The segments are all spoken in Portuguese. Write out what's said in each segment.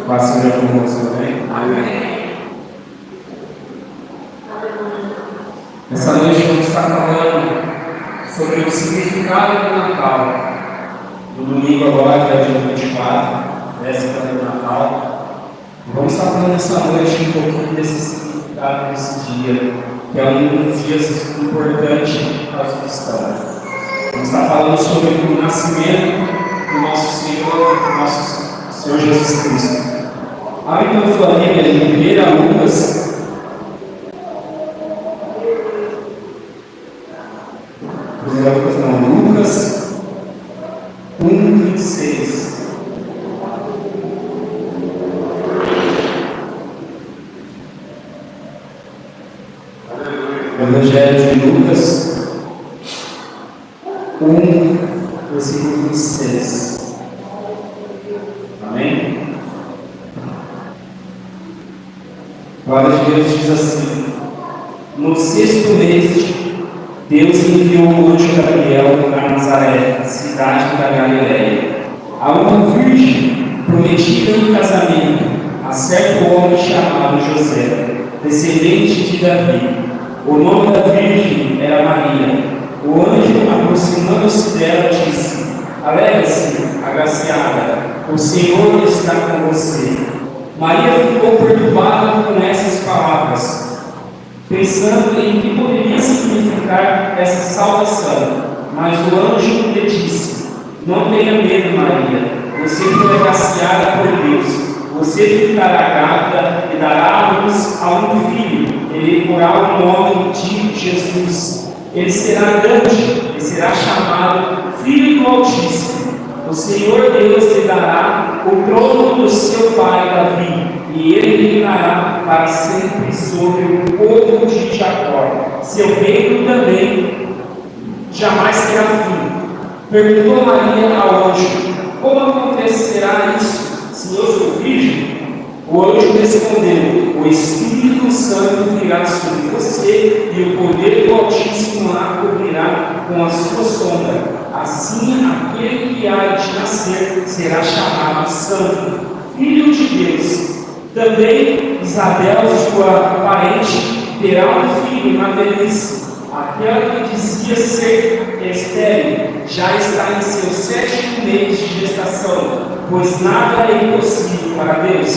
Paz seja convosco, amém? Amém. Essa noite vamos estar falando sobre o significado do Natal. No domingo agora, que é dia 24, véspera do Natal. Vamos estar falando essa noite um pouquinho desse significado desse dia, que é um dos dias importantes para os cristãos. Vamos estar falando sobre o nascimento do nosso Senhor Jesus Cristo. Abre então sua Bíblia em 1 Lucas. Lucas 1:26. Evangelho de Lucas 1, versículo 26. Amém? A palavra de Deus diz assim: no 6º mês, Deus enviou o anjo Gabriel para Nazaré, cidade da Galileia, a uma virgem prometida em casamento a certo homem chamado José, descendente de Davi. O nome da virgem era Maria. O anjo, aproximando-se dela, disse: alegre-se, agraciada, o Senhor está com você. Maria ficou perturbada com essas palavras, pensando em que poderia significar essa salvação. Mas o anjo lhe disse: não tenha medo, Maria, você foi agraciada por Deus. Você ficará grávida e dará à luz a um filho. Ele porá o nome de Jesus. Ele será grande e será chamado Filho do Altíssimo. O Senhor Deus lhe dará o trono do seu pai Davi, e ele reinará para sempre sobre o povo de Jacó. Seu reino também jamais terá fim. Perguntou Maria ao anjo: como acontecerá isso, se eu sou virgem? O anjo respondeu: o Espírito Santo virá sobre você, e o poder do Altíssimo a cobrirá com a sua sombra. Assim, aquele que há de nascer será chamado Santo, Filho de Deus. Também Isabel, sua parente, terá um filho na velhice. Aquela que dizia ser estéril já está em seu 7º mês de gestação, pois nada é impossível para Deus.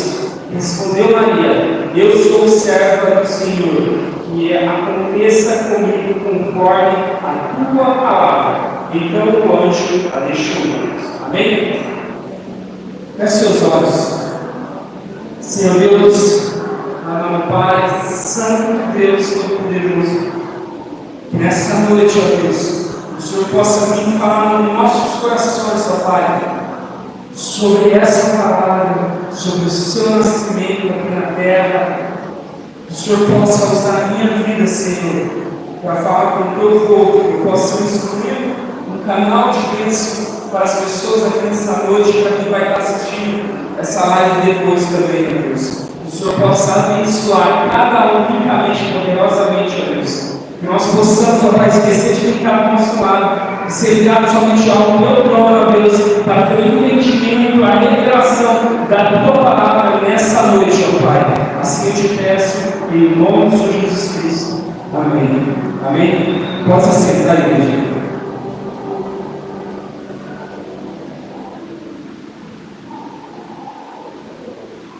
Respondeu Maria: eu sou serva do Senhor, que aconteça comigo conforme a tua palavra. Então o anjo a deixou. Amém? Feche seus olhos. Senhor Deus, amado Pai, Santo Deus Todo-Poderoso, que nessa noite, ó Deus, o Senhor possa vir falar nos nossos corações, ó Pai, sobre essa palavra, sobre o seu nascimento aqui na terra. Que o Senhor possa usar a minha vida, Senhor, para falar com o teu povo, que eu possa escolher um canal de bênção para as pessoas aqui nessa noite, para quem vai estar assistindo essa live depois também, ó Deus. Que o Senhor possa abençoar cada um ricamente, poderosamente, ó Deus. Que nós possamos, ó Pai, esquecer de ficar do nosso lado e ser ligados somente ao teu trono, ó Deus, para ter o entendimento, a revelação da tua palavra nessa noite, ó Pai. Assim eu te peço, em nome do Senhor Jesus Cristo. Amém. Amém? Possa sentar, igreja.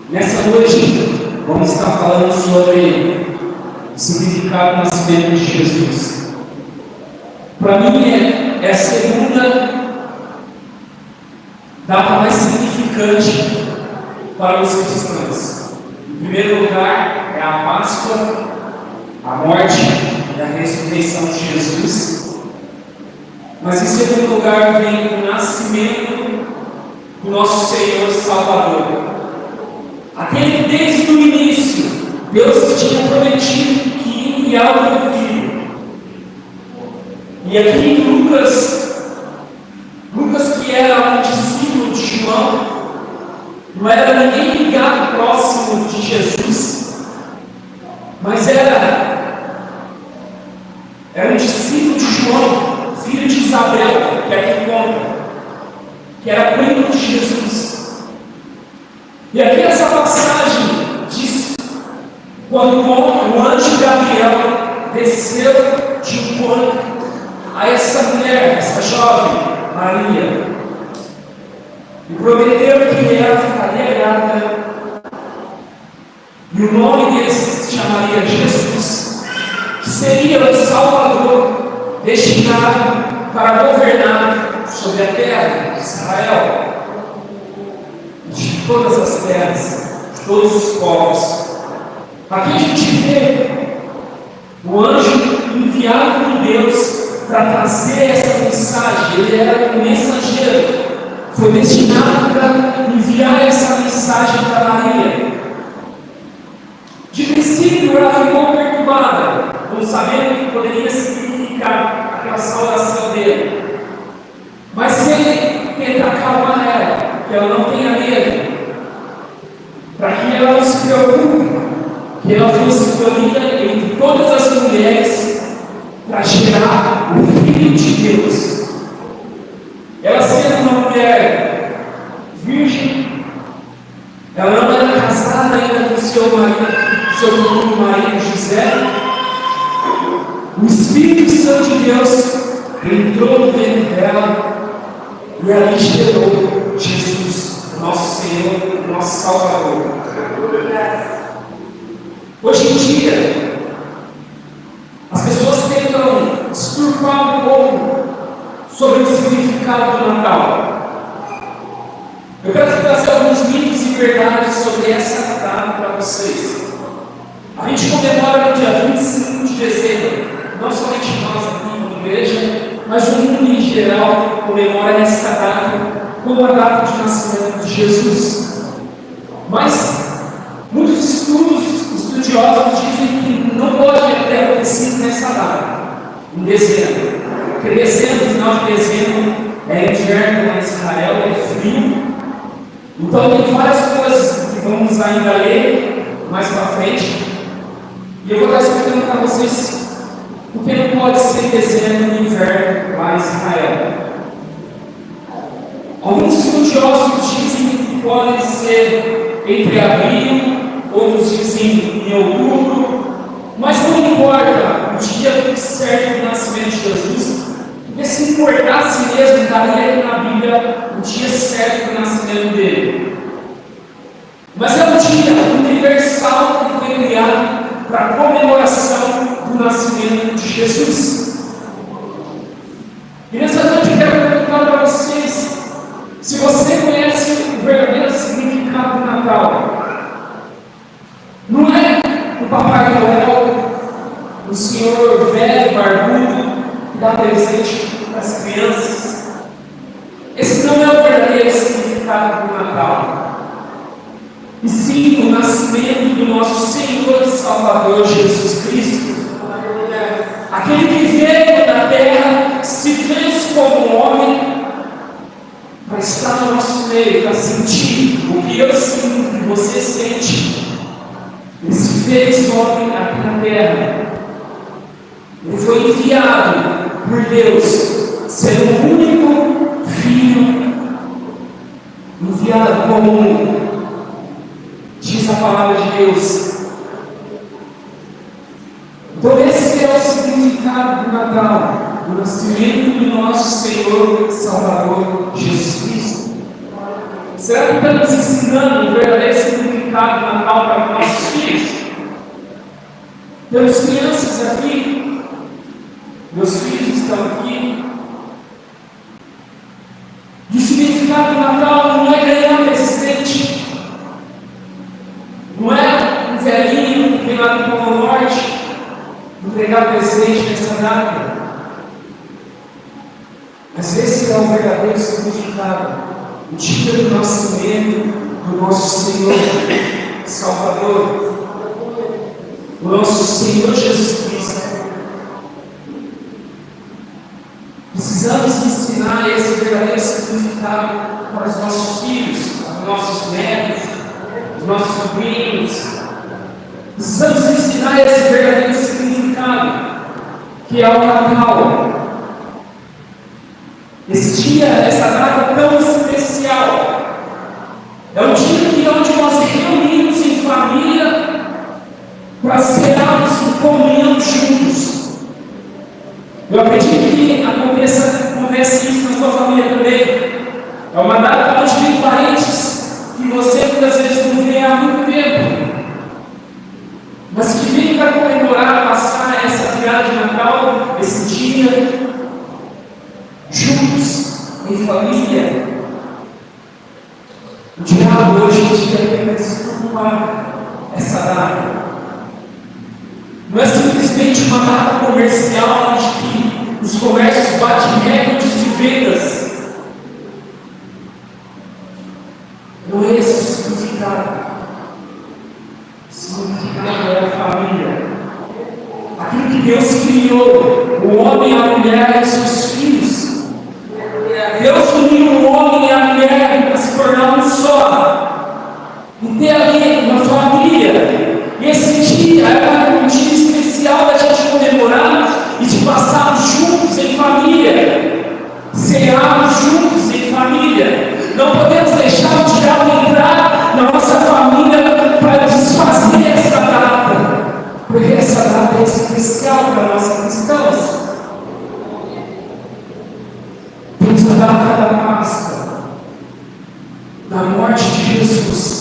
Nessa noite, vamos estar falando sobre o significado do nascimento de Jesus. Para mim, é a segunda data mais significante para os cristãos. Em primeiro lugar, é a Páscoa, a morte e a ressurreição de Jesus. Mas em segundo lugar, vem o nascimento do nosso Senhor Salvador. Aquele que desde o início Deus tinha prometido que ia enviar o seu filho. E aqui em Lucas, que era um discípulo de João, não era ninguém ligado próximo de Jesus, mas era um discípulo de João, filho de Isabel, que aqui conta, que era primo de Jesus. E aqui essa quando o anjo Gabriel desceu de encontro a essa mulher, essa jovem, Maria, e prometeu que ela ficaria grávida, e o nome dele se chamaria Jesus, que seria o Salvador destinado para governar sobre a terra de Israel, de todas as terras, de todos os povos. Aqui a gente vê o anjo enviado por Deus para trazer essa mensagem. Ele era um mensageiro, foi destinado para enviar essa mensagem para Maria. De princípio ela ficou perturbada, não sabendo o que poderia significar aquela saudação dele. Mas se ele tentar acalmar ela, que ela não tenha medo, para que ela não se preocupe, que ela foi escolhida entre todas as mulheres para gerar o Filho de Deus. Ela sendo uma mulher virgem, ela não era casada ainda com seu marido, seu futuro marido José. O Espírito Santo de Deus entrou no ventre dela e ali gerou Jesus, nosso Senhor, nosso Salvador. Hoje em dia, as pessoas tentam disturbar um pouco sobre o significado do Natal. Eu quero trazer alguns mitos e verdades sobre essa data para vocês. A gente comemora no dia 25 de dezembro, não somente nós aqui na igreja, mas o mundo em geral comemora essa data como a data de nascimento de Jesus. Mas muitos estudiosos dizem que não pode ter acontecido nessa data, em dezembro. Porque dezembro, final de dezembro, é inverno lá em Israel, é frio. Então tem várias coisas que vamos ainda ler mais para frente. E eu vou estar explicando para vocês porque não pode ser dezembro no inverno lá em Israel. Alguns estudiosos dizem que pode ser entre abril, outros dizem em outubro, mas não importa o dia certo do nascimento de Jesus, porque se importasse mesmo, estaria aqui na Bíblia o dia certo do nascimento dele. Mas é um dia universal que foi criado para a comemoração do nascimento de Jesus. E nessa noite eu quero perguntar para vocês se você conhece o verdadeiro significado do Natal. Não é o Papai Noel, o senhor velho, barbudo, que dá presente para as crianças. Esse não é o verdadeiro significado do Natal. E sim o nascimento do nosso Senhor e Salvador Jesus Cristo. Aquele que veio da terra, se fez como homem, para estar no nosso meio, para sentir o que eu sinto, o que você sente. Ele se fez homem aqui na terra. Ele foi enviado por Deus, sendo o único filho enviado como mundo. Diz a palavra de Deus. Então esse é o significado do Natal, o nascimento do nosso Senhor e Salvador Jesus Cristo. Será que estamos ensinando o verdadeiro significado do Natal para nossos filhos? Temos crianças aqui, meus filhos estão aqui. E o significado do Natal não é ganhar presente, não é um velhinho que vem lá do Polo Norte entregar presente nessa data. Mas esse é o verdadeiro significado, o dia do nascimento do nosso Senhor Salvador, o nosso Senhor Jesus Cristo. Precisamos ensinar esse verdadeiro significado para os nossos filhos, para os nossos netos, os nossos sobrinhos. Precisamos ensinar esse verdadeiro significado, que é o Natal. Esse dia, essa data tão especial, é um dia onde nós reunimos em família Eu acredito que acontece isso na sua família também. É uma data onde tem parentes que você muitas vezes não vê há muito tempo, mas que vem para comemorar, passar essa virada de Natal, esse dia, juntos, em família. O diabo hoje em dia quer desculpar essa data. Não é simplesmente uma data comercial onde que os comércios batem recordes de vendas. Não é esse o significado. O significado é a família. Aquilo que Deus criou, o homem, a mulher e os seus filhos. Deus uniu o homem e a mulher para se tornar um só. E ter ali uma família. E esse dia é um dia especial da gente comemorarmos e de passarmos juntos em família. Cearmos juntos em família. Não podemos deixar o diabo entrar na nossa família para desfazer essa data. Porque essa data é especial para nós cristãos. Temos a data da Páscoa, da morte de Jesus.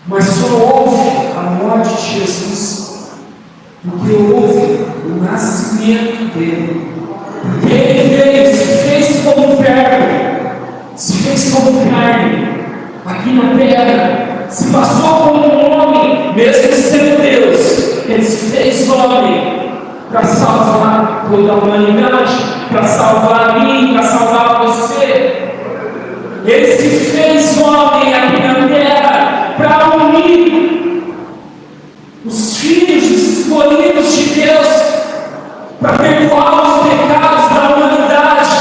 Mas só houve a morte de Jesus porque houve o nascimento dele. Porque ele veio, se fez como verbo, se fez como carne aqui na terra, se passou como um homem, mesmo sendo Deus. Ele se fez homem para salvar toda a humanidade, para salvar a mim, para salvar você. Ele se fez homem aqui na terra para unir os filhos, os escolhidos de Deus, para perdoar os pecados da humanidade.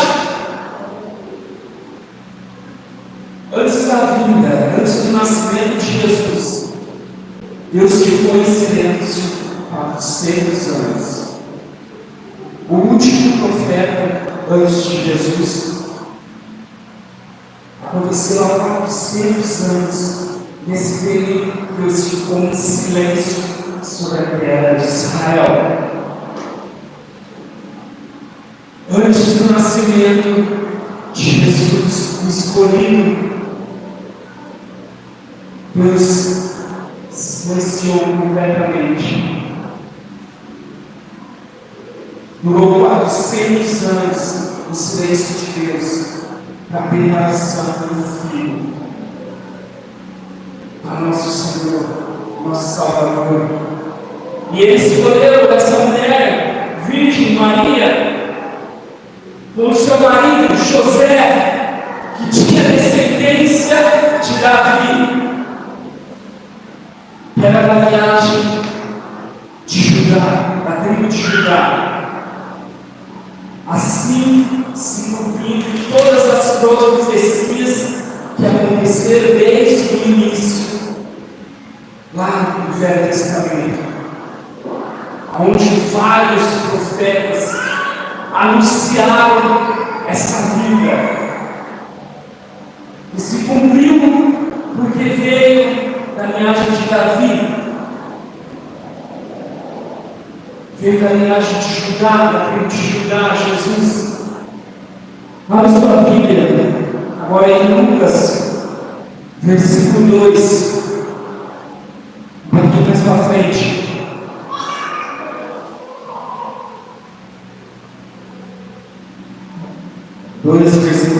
Antes da vinda, antes do nascimento de Jesus, Deus ficou em silêncio há 400 anos. O último profeta antes de Jesus aconteceu há 400 anos. Nesse período, Deus ficou em silêncio sobre a terra de Israel. Antes do nascimento de Jesus, o escolhido, Deus se silenciou completamente. Durou 400 anos o silêncio de Deus para a preparação do Filho, para nosso Senhor, nosso Salvador. E ele escolheu essa mulher, Virgem Maria, com o seu marido José, que tinha descendência de Davi, que era da linhagem de Judá, da tribo de Judá. Assim se cumprindo todas as profecias que aconteceram desde o início, lá no Velho Testamento, onde vários profetas anunciaram essa vida. E se cumpriu porque veio da linhagem de Davi, veio da linhagem de Judá, da tribo de Judá, Jesus. Vamos para a Bíblia, agora em Lucas, versículo 2, um pouquinho mais para frente. Versículo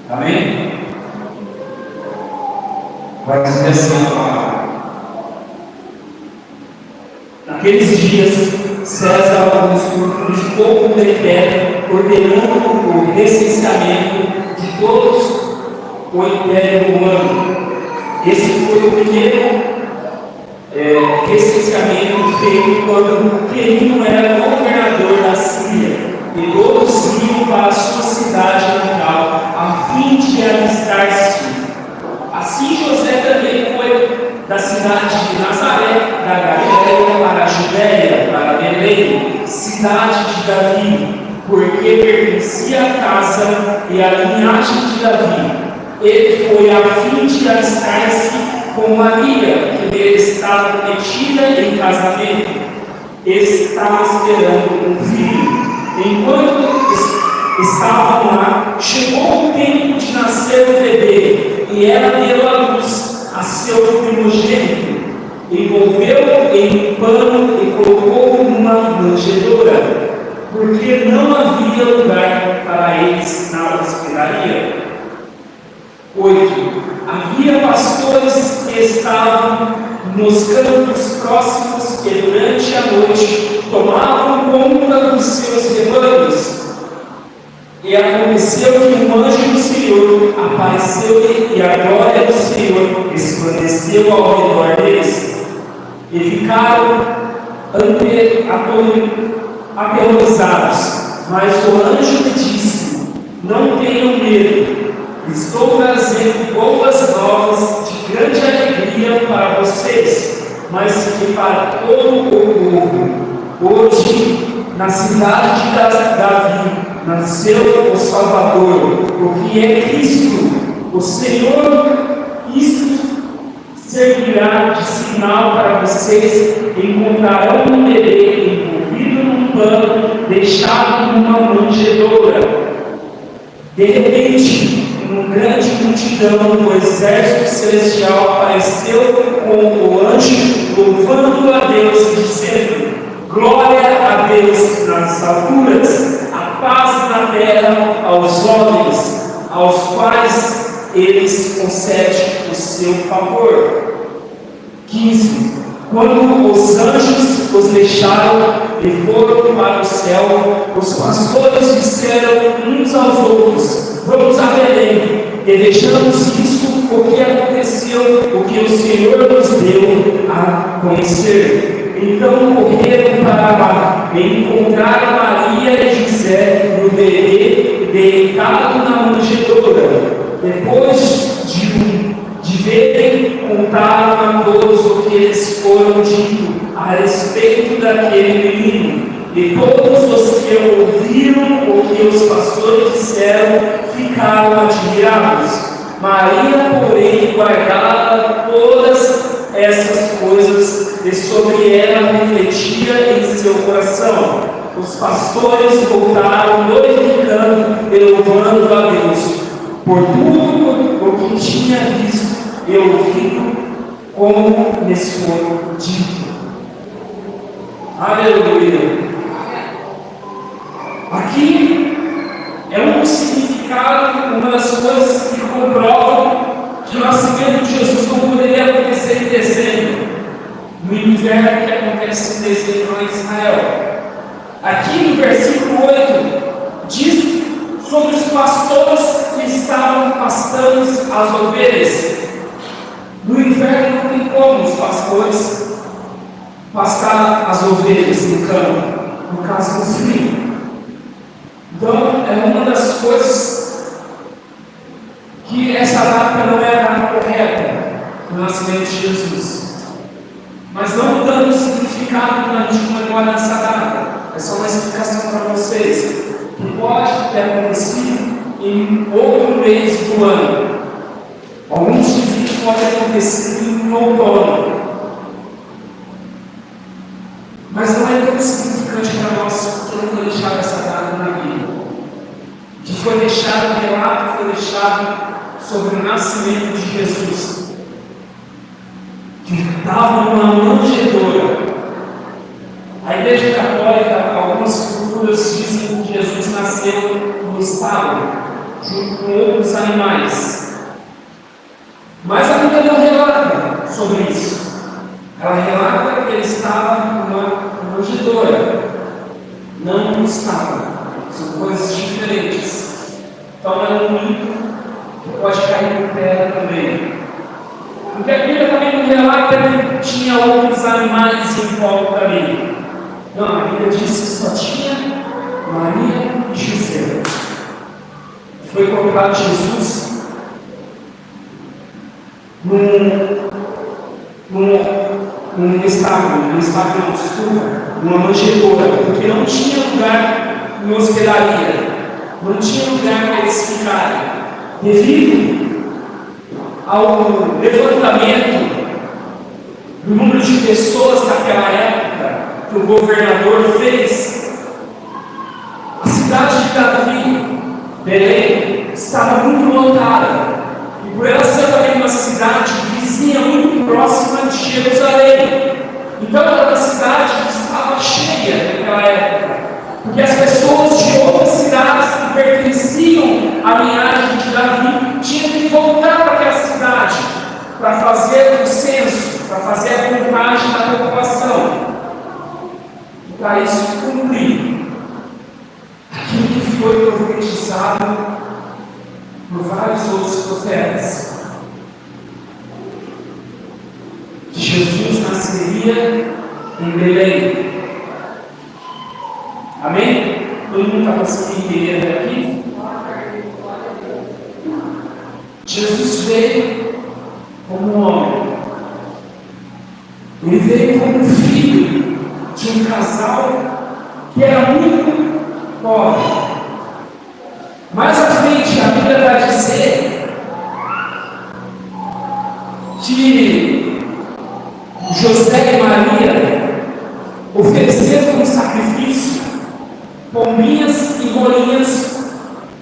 1. Amém? Vai dizer assim a palavra. Naqueles dias, César Augusto unificou um decreto ordenando o recenseamento de todos o Império Romano. Esse foi o primeiro recenseamento feito quando Quirino era governador da Síria, e todos iam para a sua cidade natal a fim de alistar-se. Assim José também foi da cidade de Nazaré, da Galiléia, para a Judéia, para Belém, cidade de Davi, porque pertencia à casa e à linhagem de Davi. Ele foi a fim de alistar-se com Maria, que lhe estava prometida em casamento. estava esperando um filho. Enquanto estavam lá, chegou o tempo de nascer o bebê, e ela deu à luz a seu primogênito, envolveu-o em um pano e colocou numa manjedoura, porque não havia lugar para eles na hospedaria. 8. Havia pastores que estavam nos campos próximos que durante a noite tomavam conta dos seus rebanhos. E aconteceu que um anjo do Senhor apareceu-lhe, e a glória do Senhor resplandeceu ao redor deles, e ficaram aterrorizados. Mas o anjo lhe disse: não tenham medo, estou trazendo boas novas de grande alegria para vocês, mas que para todo o povo. Hoje, na cidade de Davi, nasceu o Salvador, o que é Cristo, o Senhor. Isto servirá de sinal para vocês: encontrarão um bebê envolvido num pano, deixado numa manjedoura. De repente, uma grande multidão do exército celestial apareceu com o anjo, louvando a Deus e dizendo: glória a Deus nas alturas, a paz na terra aos homens, aos quais eles concede o seu favor. 15. Quando os anjos os deixaram e foram para o céu, os pastores disseram uns aos outros: vamos a Belém e vejamos isto, o que aconteceu, o que o Senhor nos deu a conhecer. Então correram para lá e encontraram Maria e José no bebê deitado na manjedoura. Depois de verem, contaram a todos o que eles foram dito a respeito daquele menino. E todos os que ouviram o que os pastores disseram ficaram admirados. Maria, porém, guardava todas essas coisas e sobre ela refletia em seu coração. Os pastores voltaram glorificando e louvando a Deus por tudo o que tinha visto e ouvido, como lhes foi dito. Aleluia! Aqui é um significado, uma das coisas que comprovam que o nascimento de Jesus não poderia acontecer em dezembro, no inverno que acontece em dezembro em Israel. Aqui no versículo 8 diz sobre os pastores que estavam pastando as ovelhas. No inverno não tem como os pastores pastar as ovelhas no campo, no caso do frio. Então é uma das coisas que essa data não é a data correta do nascimento de Jesus. Mas não mudando o significado que a gente comemora nessa data. É só uma explicação para vocês. Que pode ter acontecido em outro mês do ano. Alguns dizem que pode ter acontecido em outono. Mas não é tão significante para nós, porque não foi deixado essa data na Bíblia. Que foi deixado, o relato foi deixado sobre o nascimento de Jesus, que estava numa manjedoura. A Igreja Católica, algumas culturas dizem que Jesus nasceu no estábulo, junto com outros animais. Mas a Bíblia não relata sobre isso. Ela relata que ele estava numa manjedoura, não no estábulo. São coisas diferentes. Então é um mito que pode cair por terra também. Porque a Bíblia também não relata que tinha outros animais em volta ali. Não, a Bíblia diz que só tinha Maria e José. Foi colocado Jesus num estábulo, numa manjedoura, porque não tinha lugar em hospedaria, não tinha lugar para eles ficarem. Devido ao levantamento do número de pessoas naquela época, que o governador fez, a cidade de Davi, Belém, estava muito lotada, e por ela ser também uma cidade vizinha muito próxima de Jerusalém, então ela era uma cidade que estava cheia naquela época, porque as pessoas de outras cidades que pertenciam à linhagem de Davi tinham que voltar para aquela cidade para fazer o censo, para fazer a contagem da população, e para isso cumprir aquilo que foi profetizado por vários outros profetas, que Jesus nasceria em Belém. Amém? Todo mundo está conseguindo entender até aqui? Jesus veio como um homem. Ele veio como filho de um casal que era muito pobre. Mais à frente, a Bíblia vai dizer que José e Maria ofereceram como sacrifício pombinhas e rolinhas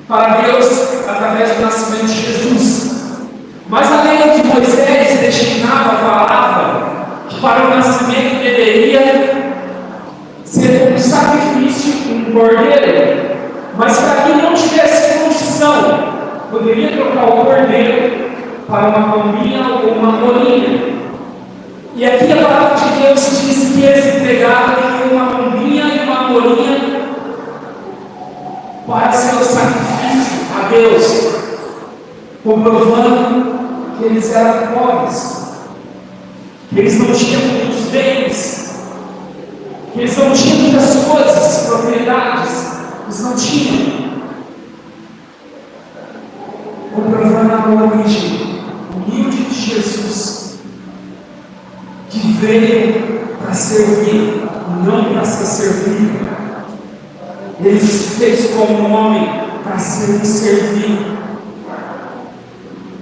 para Deus através do nascimento de Jesus. Mas a lei de Moisés destinava, falava que para o nascimento deveria ser um sacrifício, um cordeiro, mas para quem não tivesse condição, poderia trocar o cordeiro para uma pombinha ou uma rolinha. E aqui a palavra de Deus diz que eles entregaram uma pombinha e uma rolinha para ser o sacrifício a Deus, comprovando que eles eram pobres, que eles não tinham muitos bens, que eles não tinham muitas coisas, propriedades, eles não tinham, comprovando a origem humilde de Jesus, que veio para servir, não para ser servido. Ele se fez como um homem para ser servido.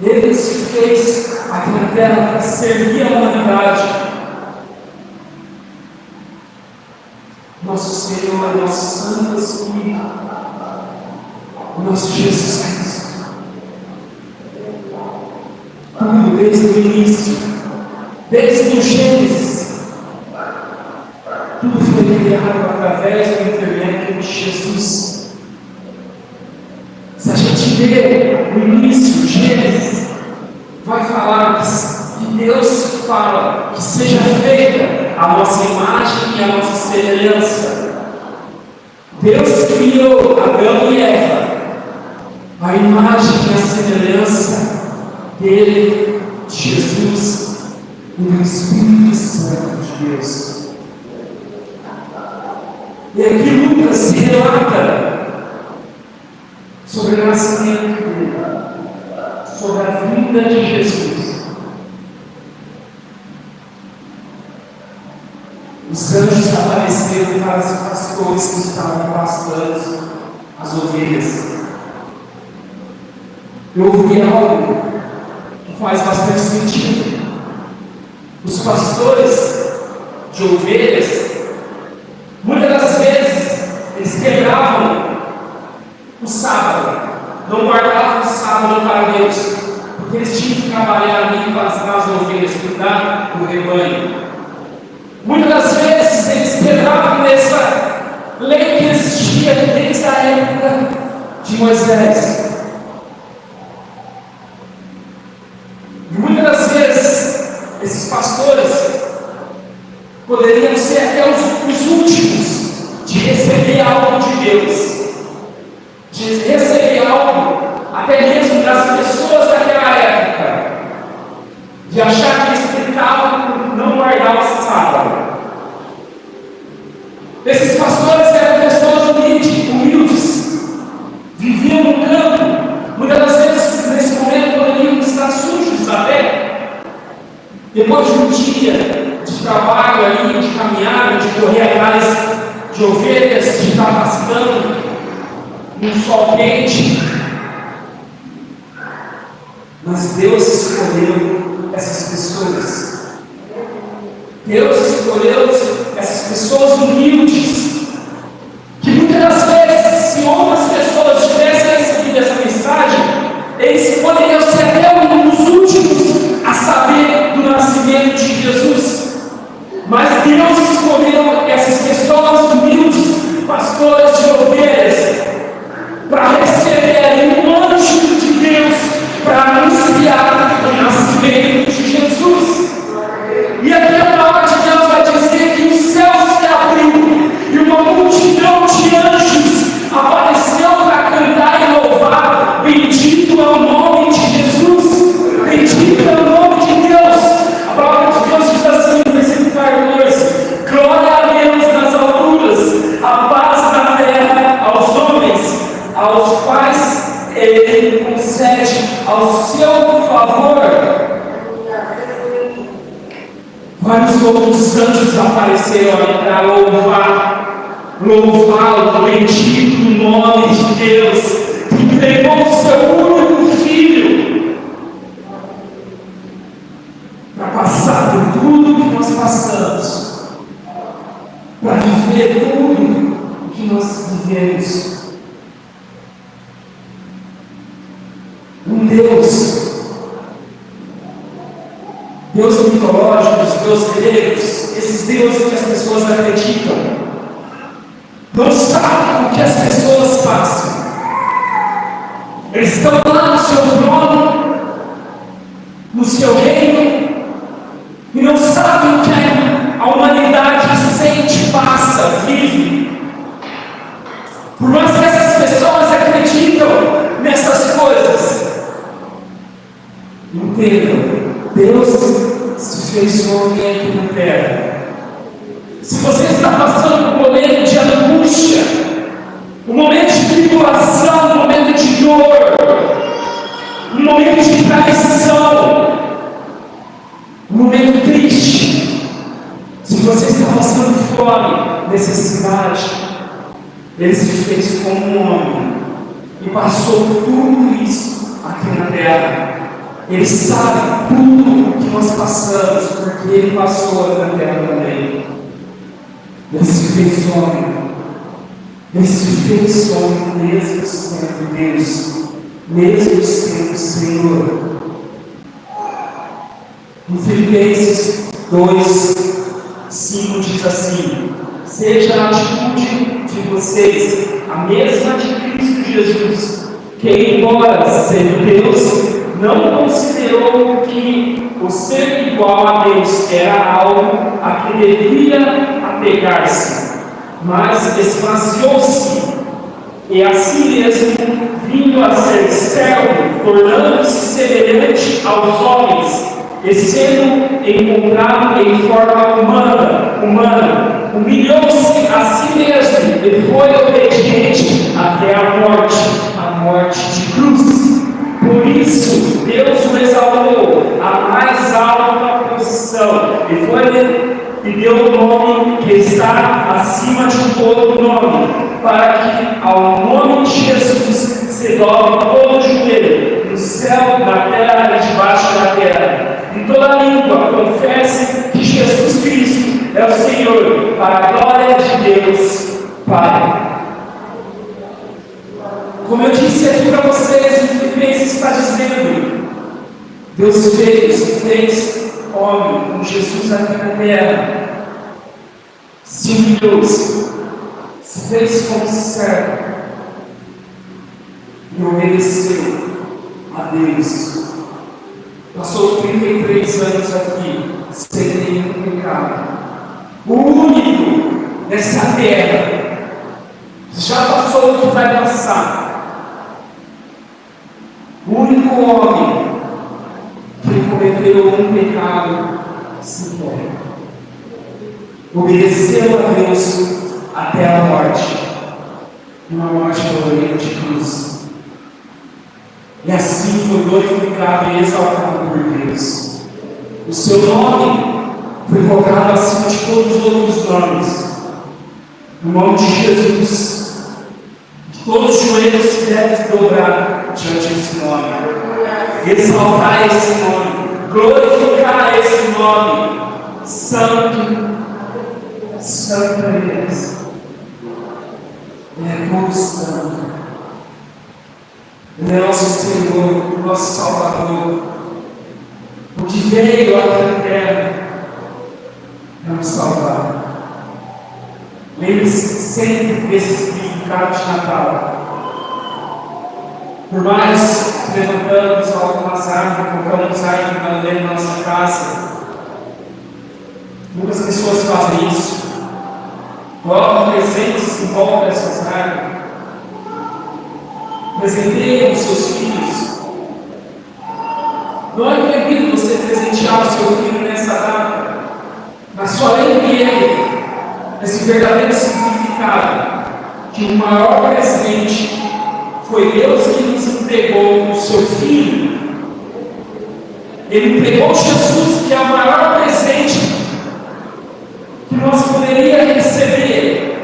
Ele se fez aqui na terra para servir a humanidade. Nosso Senhor, nosso Santo Espírito, o nosso Jesus Cristo. Tudo desde o início, desde o Gênesis, tudo foi criado através do intermédio de Jesus. Se a gente ler o início, Gênesis, vai falar que Deus fala que seja feita a nossa imagem e a nossa semelhança. Deus criou Adão e Eva, a imagem e a semelhança dele, Jesus e do Espírito Santo de Deus. E aqui Lucas relata sobre o nascimento dele, sobre a vinda de Jesus. Os anjos apareceram para os pastores que estavam pastando as ovelhas. Eu ouvi algo que faz bastante sentido. Os pastores de ovelhas, muitas das vezes, eles quebravam o sábado, não guardavam o sábado para Deus, porque eles tinham que trabalhar ali para as ovelhas, cuidar do rebanho. Muitas das vezes eles quebravam essa lei que existia desde a época de Moisés. E muitas das vezes esses pastores poderiam ser até os últimos de receber algo de Deus, de receber algo até mesmo das pessoas daquela época, de achar que eles tentavam não guardar o sábado. Esses pastores eram pessoas humildes, viviam no campo, muitas das vezes nesse momento poderiam estar sujos até, depois de um dia de trabalho ali, de caminhada, de correr atrás de ovelhas, de estar pastando num sol quente. Mas Deus escolheu essas pessoas. Deus escolheu essas pessoas humildes, que muitas das vezes, se outras pessoas tivessem recebido essa mensagem, eles poderiam ser até um dos últimos a saber do nascimento de Jesus. Mas Deus escolheu essas pessoas humildes, pastores de ovelhas, para receberem um anjo de Deus para anunciar o nascimento de Jesus. E aqui a palavra de Deus vai dizer que o céu se abriu e uma multidão de anjos apareceu para cantar e louvar: bendito é o nome de Jesus, bendito é o nome de Deus. A palavra de Deus diz assim no versículo 14: glória a Deus nas alturas, a paz na terra aos homens, aos quais Ele concede ao seu favor. Vários outros anjos apareceram para louvá-lo, bendito o nome de Deus, que entregou o seu único filho para passar por tudo que nós passamos, para viver tudo o que nós vivemos. Um Deus mitológico, os deuses gregos, esses deuses que as pessoas acreditam, não sabem o que as pessoas passam. Eles estão lá no seu trono, no seu reino, e não sabem o que a humanidade sente, passa, vive. Por mais que essas pessoas acreditam nessas coisas, entendam, Deus se fez homem aqui na terra. Se você está passando por um momento de angústia, um momento de tribulação, um momento de dor, um momento de traição, um momento triste, se você está passando fome, necessidade, Ele se fez como um homem e passou tudo isso aqui na terra. Ele sabe tudo o que nós passamos, porque Ele passou na terra também. Ele se fez homem. Ele se fez homem mesmo sendo Deus, mesmo sendo Senhor. Em Filipenses 2:5 diz assim: seja a atitude de vocês a mesma de Cristo Jesus, que embora sendo Deus, não considerou que o ser igual a Deus era algo a que devia apegar-se, mas esvaziou-se e assim mesmo, vindo a ser servo, tornando-se semelhante aos homens, e sendo encontrado em forma humana, humilhou-se a si mesmo e foi obediente até a morte de cruz. Por isso, Deus o exaltou à mais alta posição e deu o nome que está acima de todo nome, para que ao nome de Jesus se dobre todo o joelho, no céu, na terra e debaixo da terra, e toda língua confesse que Jesus Cristo é o Senhor, para a glória de Deus Pai. Como eu disse aqui para vocês, em Filipenses está dizendo: Deus se fez homem com Jesus aqui na terra, se humilhou, se fez como servo e obedeceu a Deus. Passou 33 anos aqui sem nenhum pecado, o único nessa terra. Já passou o que vai passar. O único homem que cometeu um pecado sequer. Obedeceu a Deus até a morte. Uma morte dolorida de cruz. E assim foi glorificado e exaltado por Deus. O seu nome foi colocado acima de todos os outros nomes. No nome de Jesus. Todos os joelhos se devem dobrar diante desse nome, exaltar esse nome, glorificar esse nome santo, Santo é Deus. Ele é todo santo. Ele é nosso Senhor, nosso Salvador. O que veio à terra para nos salvar. Lembre-se sempre desse significado de Natal. Por mais que levantamos algumas árvores, colocamos árvores dentro da nossa casa, muitas pessoas fazem isso. Colocam presentes em volta dessas árvores. Presenteiam os seus filhos. Não é proibido você presentear o seu filho nessa data, mas só ele esse verdadeiro significado que o maior presente foi Deus que nos entregou o seu Filho. Ele entregou Jesus, que é o maior presente que nós poderíamos receber.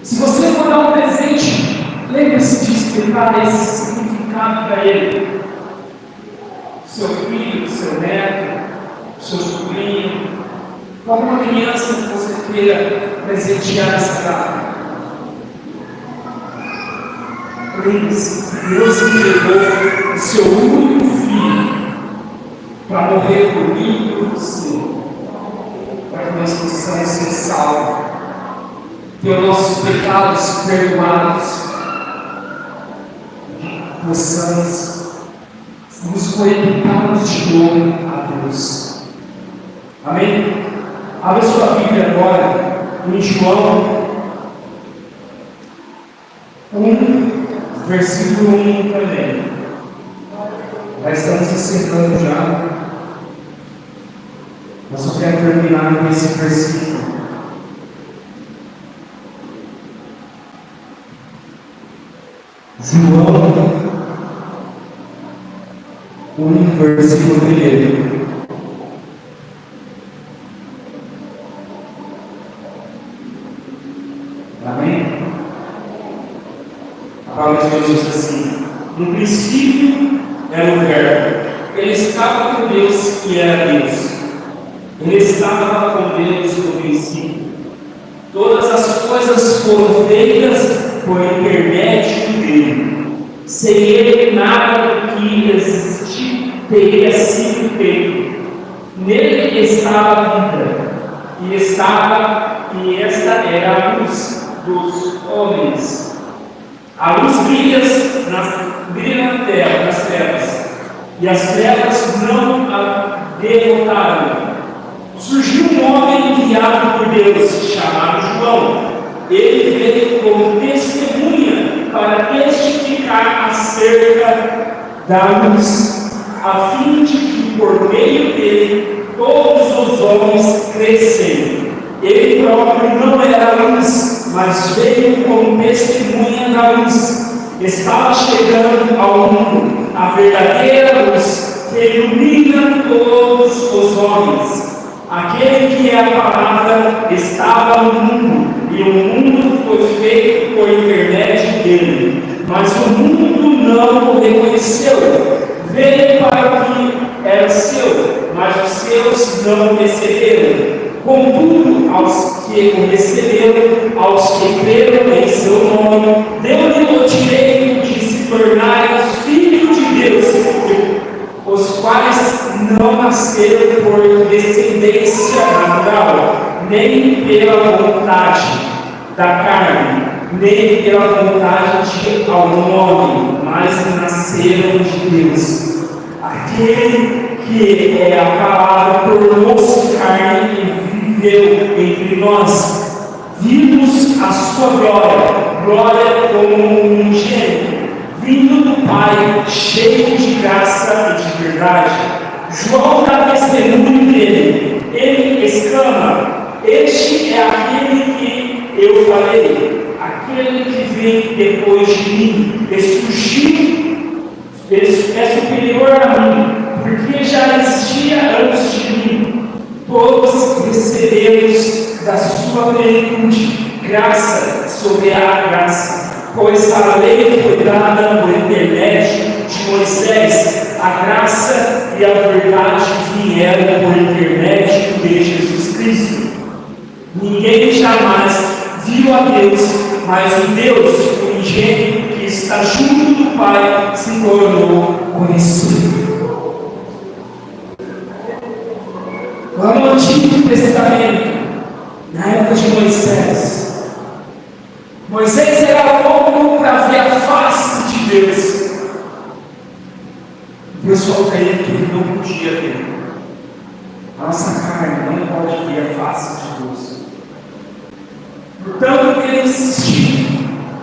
Se você for dar um presente, lembre-se de explicar esse significado para ele. Seu filho, seu neto, seu sobrinho, alguma criança que você queira presentear essa data. Lembre-se, Deus entregou o seu único filho para morrer por mim e por você, para que nós possamos ser salvos, ter nossos pecados perdoados, possamos nos conectarmos de novo a Deus. Amém? Abra sua Bíblia agora em João 1, versículo 1 também. Já estamos encerrando já. Mas eu quero terminar com esse versículo. João 1, versículo 1. Amém? A palavra de Deus diz assim: no princípio era o Verbo, ele estava com Deus e era Deus. Ele estava com Deus no princípio. Todas as coisas foram feitas por intermédio dele. Sem ele, nada do que existe teria sido feito. Nele estava a vida, e esta era a luz dos homens. A luz brilha na terra, nas trevas, e as trevas não a derrotaram. Surgiu um homem enviado por Deus, chamado João. Ele veio como testemunha para testificar acerca da luz, a fim de que por meio dele todos os homens crescem. Ele próprio não era a luz, mas veio como testemunha da luz. Estava chegando ao mundo a verdadeira luz que ilumina todos os homens. Aquele que é a palavra estava no mundo, e o mundo foi feito por intermédio dele, mas o mundo não o reconheceu. Veio para o que era seu, mas os seus não o receberam. Contudo, aos que o receberam, aos que creram em seu nome, deu-lhe o direito de se tornarem filhos de Deus, os quais não nasceram por descendência natural, nem pela vontade da carne, nem pela vontade de algum homem, mas nasceram de Deus. Aquele que é a palavra tornou-se carne e viveu entre nós. Vimos a sua glória como um unigênito, vindo do Pai, cheio de graça e de verdade. João dá testemunho dele. Ele exclama: este é aquele que eu falei, aquele que vem depois de mim, é superior a mim, porque já existia antes de mim. Todos recebemos da sua plenitude graça sobre a graça, pois a lei foi dada por intermédio de Moisés, a graça e a verdade vieram por intermédio de Jesus Cristo. Ninguém jamais viu a Deus, mas o Deus unigênito que está junto do Pai se tornou conhecido. Lá no Antigo Testamento, na época de Moisés, Moisés era louco para ver a face de Deus. Deus falou para ele que ele não podia ver. A nossa carne não pode ver a face de Deus. Portanto, ele insistiu.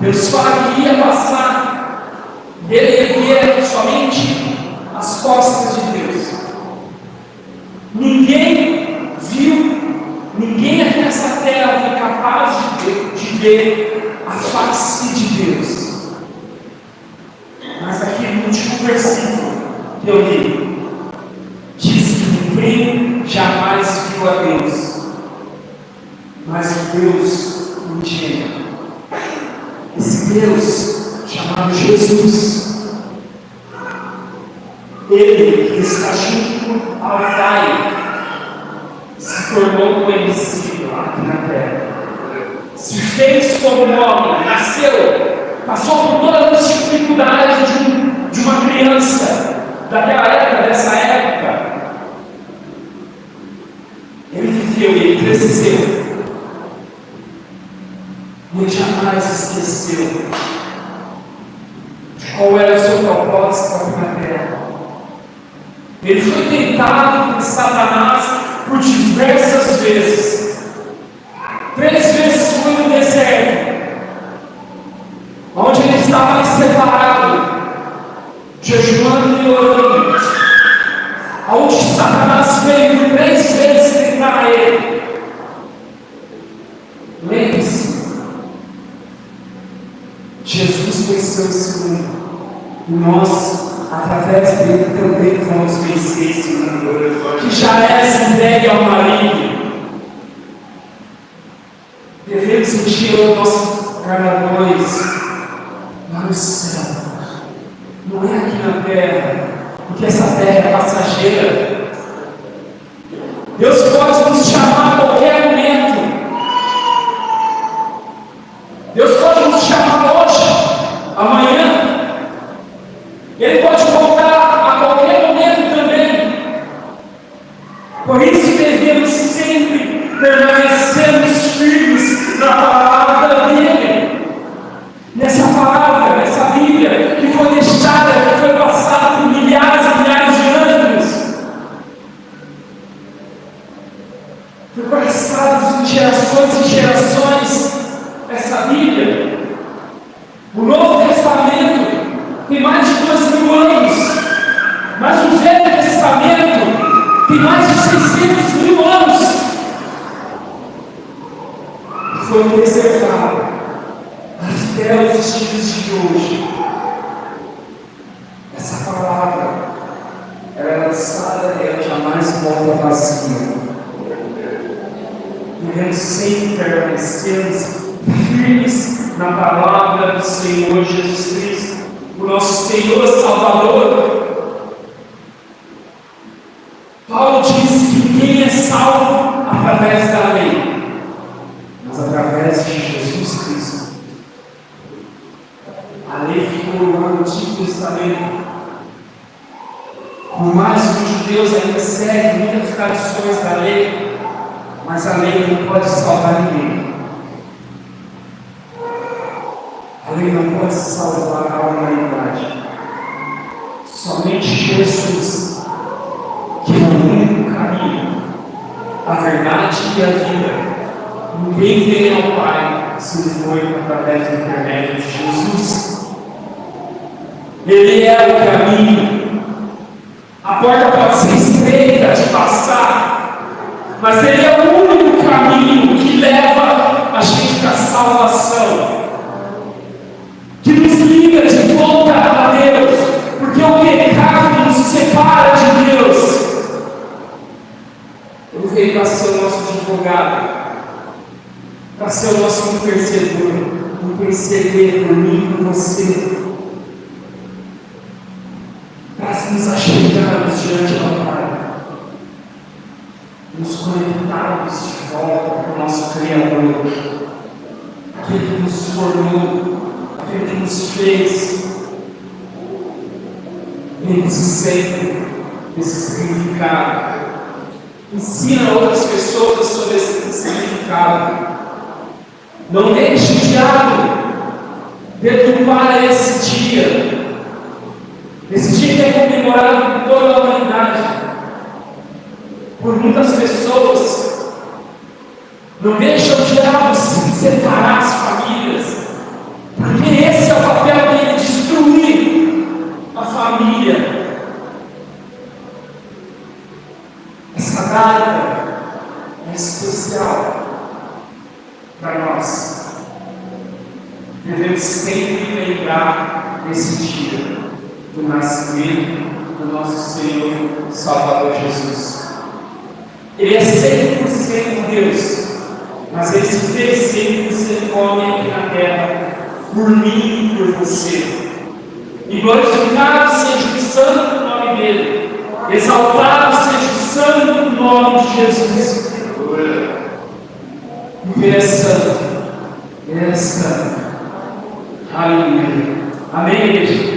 Deus faria passar. Ele via somente as costas de Deus. Ninguém viu, ninguém aqui nessa terra foi capaz de ver a face de Deus. Mas aqui no último versículo que eu li, diz que ninguém jamais viu a Deus, mas o Deus unigênito. Esse Deus chamado Jesus, Ele que está junto ao Pai, se tornou conhecido aqui na terra, se fez como homem, nasceu, passou por todas as dificuldades de uma criança daquela época, dessa época. Ele viveu, ele cresceu. Ele jamais esqueceu de qual era o seu propósito aqui na terra. Ele foi tentado por Satanás por diversas vezes. 3 vezes foi no deserto, onde ele estava separado, jejuando e orando, onde Satanás veio por 3 vezes tentar ele. Lembre-se, Jesus venceu esse mundo, e nós, através dele, também vamos vencer esse mundo, que já é entregue ao maligno. Devemos encher os nossos cargadores lá no céu, não é aqui na terra, porque essa terra é passageira. Deus pode nos chamar a qualquer momento. Deus pode nos chamar hoje, amanhã. Ele pode voltar a qualquer momento também. Por isso devemos sempre permanecermos firmes na palavra dele, nessa palavra, nessa Bíblia que foi deixada, que foi passada por milhares e milhares de anos, foi passada de gerações e gerações. Essa Bíblia, o Novo Testamento tem mais de 2.000 anos, mas o Velho Testamento tem mais de 600.000 anos. Foi preservado até os dias de hoje. Essa palavra, ela é lançada e ela jamais volta vazia. Devemos sempre permanecermos firmes na palavra do Senhor Jesus Cristo, o nosso Senhor Salvador. Paulo diz que ninguém é salvo através da lei, mas através de Jesus Cristo. A lei ficou lá no Antigo Testamento. Por mais que os judeus ainda seguem muitas tradições da lei, mas a lei não pode salvar ninguém. A lei não pode salvar a humanidade. Somente Jesus, que é o único caminho, a verdade e a vida. Ninguém vem ao Pai se não for através do intermédio de Jesus. Ele é o caminho. A porta pode ser estreita de passar, mas Ele é o único caminho que leva a gente para a salvação, que nos liga de volta a Deus, porque o pecado nos separa de Deus. Ele veio para ser o nosso advogado, para ser o nosso interceder por mim e por você, para nos achegarmos diante do Pai. nos conectarmos de volta com o nosso Criador, aquele que nos formou, aquele que nos fez. Ele nos ensina esse significado. Ensina outras pessoas sobre esse significado. Não deixe o diabo deturpar esse dia. Esse dia que é comemorado por toda a humanidade, por muitas pessoas. Não deixe o diabo separar as famílias, porque esse é o papel dele, destruir a família. Essa data é especial para nós. Devemos sempre lembrar desse dia do nascimento do nosso Senhor e Salvador Jesus. Ele é 100% Deus, mas Ele se fez 100% homem aqui na terra, por mim e por você. E glorificado seja o santo nome dele, exaltado seja o santo nome de Jesus. Porque Ele é santo, Ele é santo. Aleluia. Amém, igreja?